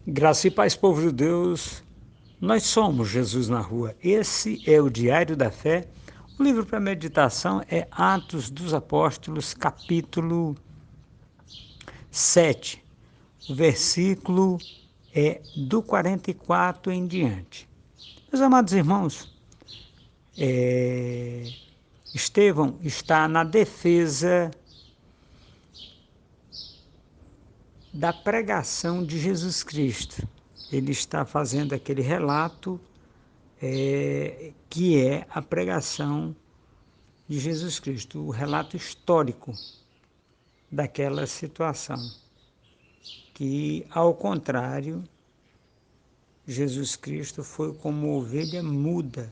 Graça e paz, povo de Deus. Nós somos Jesus na Rua. Esse é o Diário da Fé. O livro para meditação é Atos dos Apóstolos, capítulo 7. O versículo é do 44 em diante. Meus amados irmãos, Estevão está na defesa da pregação de Jesus Cristo. Ele está fazendo aquele relato que é a pregação de Jesus Cristo, o relato histórico daquela situação, que, ao contrário, Jesus Cristo foi como ovelha muda,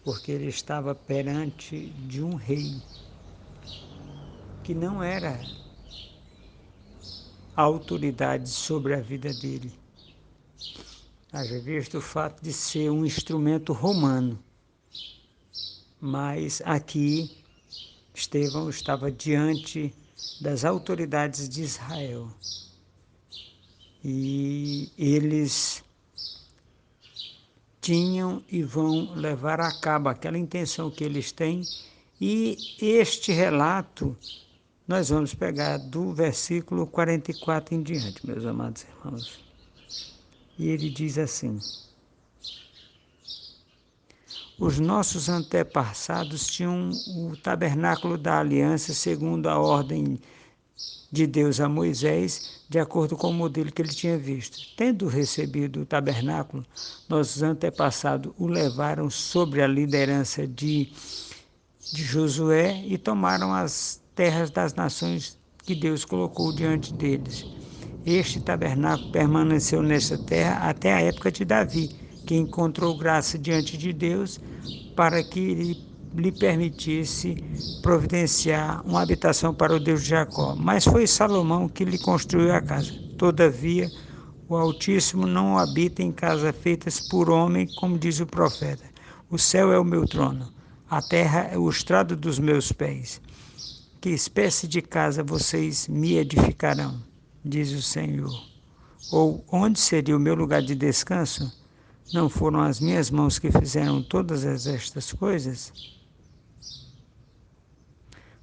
porque ele estava perante de um rei que não era a autoridade sobre a vida dele. Haja visto o fato de ser um instrumento romano, mas aqui Estevão estava diante das autoridades de Israel e eles tinham e vão levar a cabo aquela intenção que eles têm, e este relato nós vamos pegar do versículo 44 em diante, meus amados irmãos. E ele diz assim: os nossos antepassados tinham o tabernáculo da aliança segundo a ordem de Deus a Moisés, de acordo com o modelo que ele tinha visto. Tendo recebido o tabernáculo, nossos antepassados o levaram sobre a liderança de Josué e tomaram as terras das nações que Deus colocou diante deles. Este tabernáculo permaneceu nessa terra até a época de Davi, que encontrou graça diante de Deus para que ele lhe permitisse providenciar uma habitação para o Deus de Jacó. Mas foi Salomão que lhe construiu a casa. Todavia, o Altíssimo não habita em casas feitas por homem, como diz o profeta. O céu é o meu trono, a terra é o estrado dos meus pés. Que espécie de casa vocês me edificarão, diz o Senhor? Ou onde seria o meu lugar de descanso? Não foram as minhas mãos que fizeram todas estas coisas?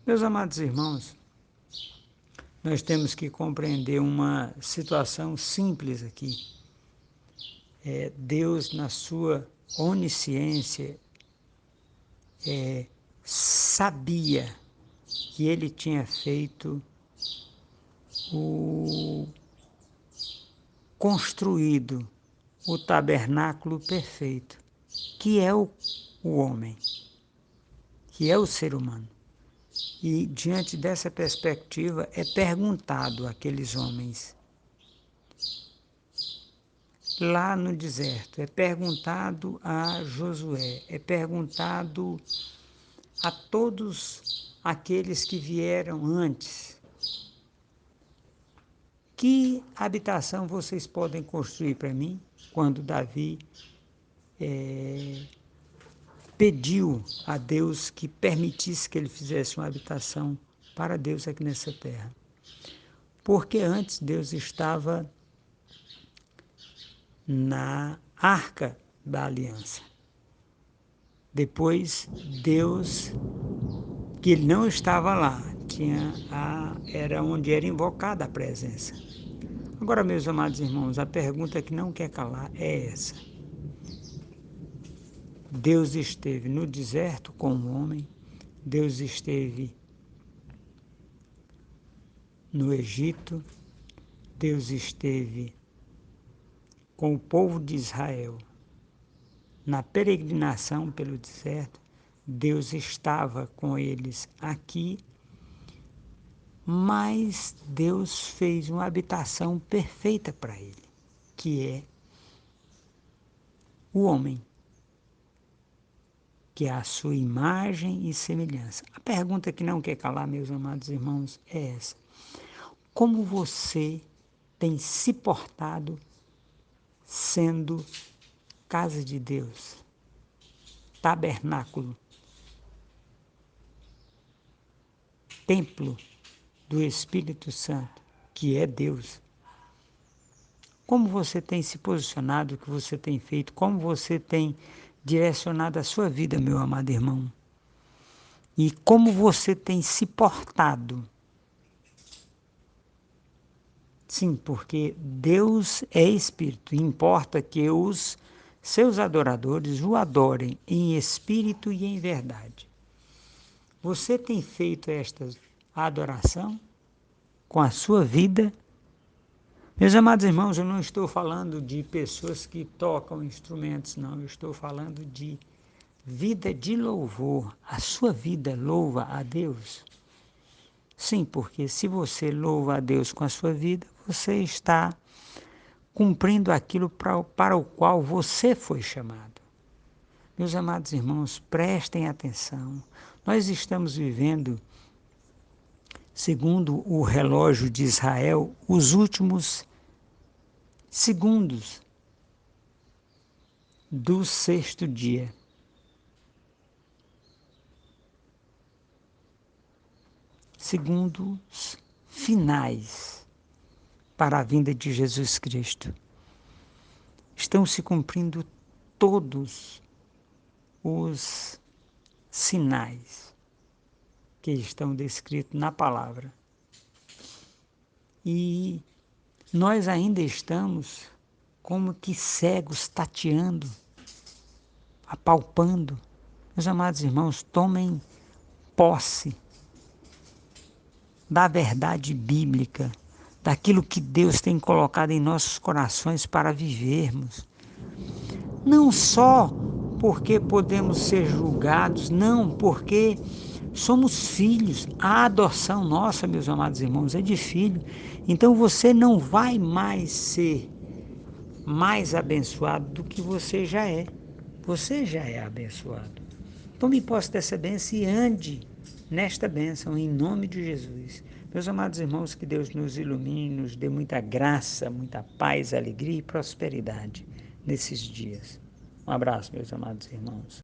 Meus amados irmãos, nós temos que compreender uma situação simples aqui. Deus, na sua onisciência, sabia que ele tinha feito construído o tabernáculo perfeito, que é o homem, que é o ser humano. E, diante dessa perspectiva, é perguntado àqueles homens, lá no deserto, é perguntado a Josué, é perguntado a todos aqueles que vieram antes: que habitação vocês podem construir para mim? Quando Davi pediu a Deus que permitisse que ele fizesse uma habitação para Deus aqui nessa terra. Porque antes Deus estava na arca da aliança. Depois Deus, que ele não estava lá, era onde era invocada a presença. Agora, meus amados irmãos, a pergunta que não quer calar é essa: Deus esteve no deserto com o homem, Deus esteve no Egito, Deus esteve com o povo de Israel na peregrinação pelo deserto, Deus estava com eles aqui, mas Deus fez uma habitação perfeita para ele, que é o homem, que é a sua imagem e semelhança. A pergunta que não quer calar, meus amados irmãos, é essa: como você tem se portado sendo casa de Deus, tabernáculo, templo do Espírito Santo, que é Deus? Como você tem se posicionado, o que você tem feito, como você tem direcionado a sua vida, meu amado irmão. E como você tem se portado. Sim, porque Deus é Espírito, e importa que os seus adoradores o adorem em espírito e em verdade. Você tem feito esta adoração com a sua vida? Meus amados irmãos, eu não estou falando de pessoas que tocam instrumentos, não. Eu estou falando de vida de louvor. A sua vida louva a Deus? Sim, porque se você louva a Deus com a sua vida, você está cumprindo aquilo para o qual você foi chamado. Meus amados irmãos, prestem atenção. Nós estamos vivendo, segundo o relógio de Israel, os últimos segundos do sexto dia. Segundos finais para a vinda de Jesus Cristo. Estão se cumprindo todos os sinais que estão descritos na palavra. E nós ainda estamos como que cegos, tateando, apalpando. Meus amados irmãos, tomem posse da verdade bíblica, daquilo que Deus tem colocado em nossos corações para vivermos. Não só porque podemos ser julgados, não, porque somos filhos. A adoção nossa, meus amados irmãos, é de filho. Então você não vai mais ser mais abençoado do que você já é. Você já é abençoado. Tome posse dessa bênção e ande nesta bênção, em nome de Jesus. Meus amados irmãos, que Deus nos ilumine, nos dê muita graça, muita paz, alegria e prosperidade nesses dias. Um abraço, meus amados irmãos.